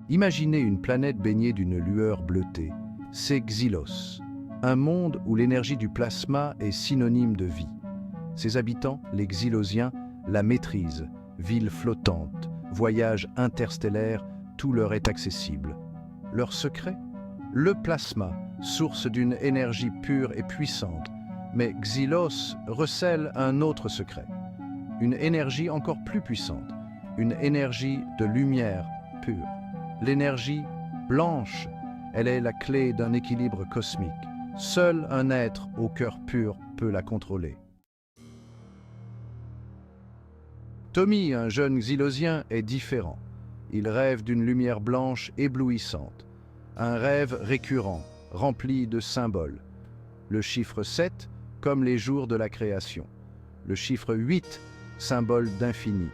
Imaginez une planète baignée d'une lueur bleutée. C'est Xylos, un monde où l'énergie du plasma est synonyme de vie. Ses habitants, les Xylosiens, la maîtrisent. Ville flottante, voyage interstellaire, tout leur est accessible. Leur secret? Le plasma, source d'une énergie pure et puissante. Mais Xylos recèle un autre secret. Une énergie encore plus puissante. Une énergie de lumière pure. L'énergie blanche, elle est la clé d'un équilibre cosmique. Seul un être au cœur pur peut la contrôler. Tommy, un jeune Xylosien, est différent. Il rêve d'une lumière blanche éblouissante. Un rêve récurrent, rempli de symboles. Le chiffre 7, comme les jours de la création. Le chiffre 8, symbole d'infini.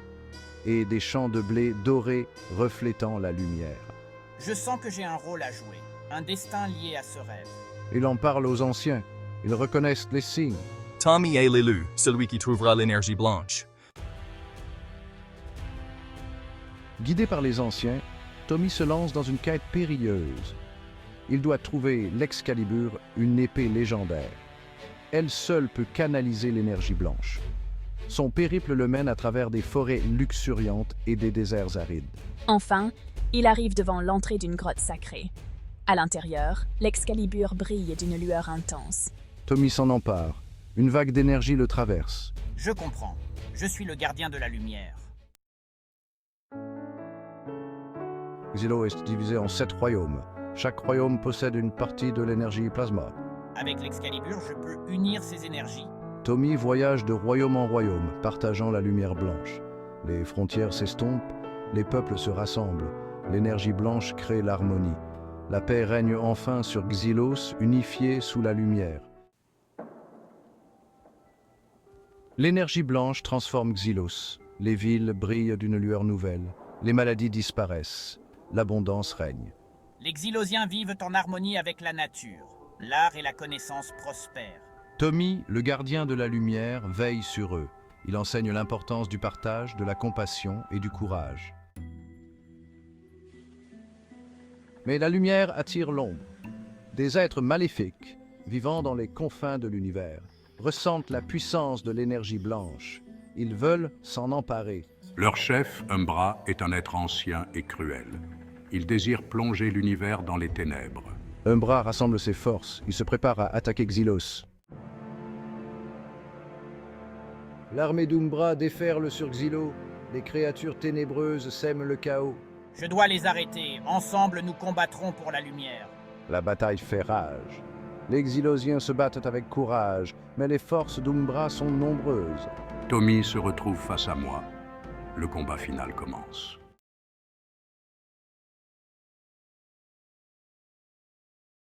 Et des champs de blé dorés reflétant la lumière. Je sens que j'ai un rôle à jouer, un destin lié à ce rêve. Il en parle aux anciens. Ils reconnaissent les signes. Tommy est l'élu, celui qui trouvera l'énergie blanche. Guidé par les anciens, Tommy se lance dans une quête périlleuse. Il doit trouver l'Excalibur, une épée légendaire. Elle seule peut canaliser l'énergie blanche. Son périple le mène à travers des forêts luxuriantes et des déserts arides. Enfin, il arrive devant l'entrée d'une grotte sacrée. À l'intérieur, l'Excalibur brille d'une lueur intense. Tommy s'en empare. Une vague d'énergie le traverse. Je comprends. Je suis le gardien de la lumière. Xylos est divisé en 7 royaumes. Chaque royaume possède une partie de l'énergie plasma. Avec l'Excalibur, je peux unir ces énergies. Tommy voyage de royaume en royaume, partageant la lumière blanche. Les frontières s'estompent, les peuples se rassemblent. L'énergie blanche crée l'harmonie. La paix règne enfin sur Xylos, unifié sous la lumière. L'énergie blanche transforme Xylos. Les villes brillent d'une lueur nouvelle. Les maladies disparaissent. L'abondance règne. Les Xylosiens vivent en harmonie avec la nature. L'art et la connaissance prospèrent. Tommy, le gardien de la lumière, veille sur eux. Il enseigne l'importance du partage, de la compassion et du courage. Mais la lumière attire l'ombre. Des êtres maléfiques, vivant dans les confins de l'univers, ressentent la puissance de l'énergie blanche. Ils veulent s'en emparer. Leur chef, Umbra, est un être ancien et cruel. Il désire plonger l'univers dans les ténèbres. Umbra rassemble ses forces. Il se prépare à attaquer Xylos. L'armée d'Umbra déferle sur Xylos. Les créatures ténébreuses sèment le chaos. Je dois les arrêter. Ensemble, nous combattrons pour la lumière. La bataille fait rage. Les Xylosiens se battent avec courage, mais les forces d'Umbra sont nombreuses. Tommy se retrouve face à moi. Le combat final commence.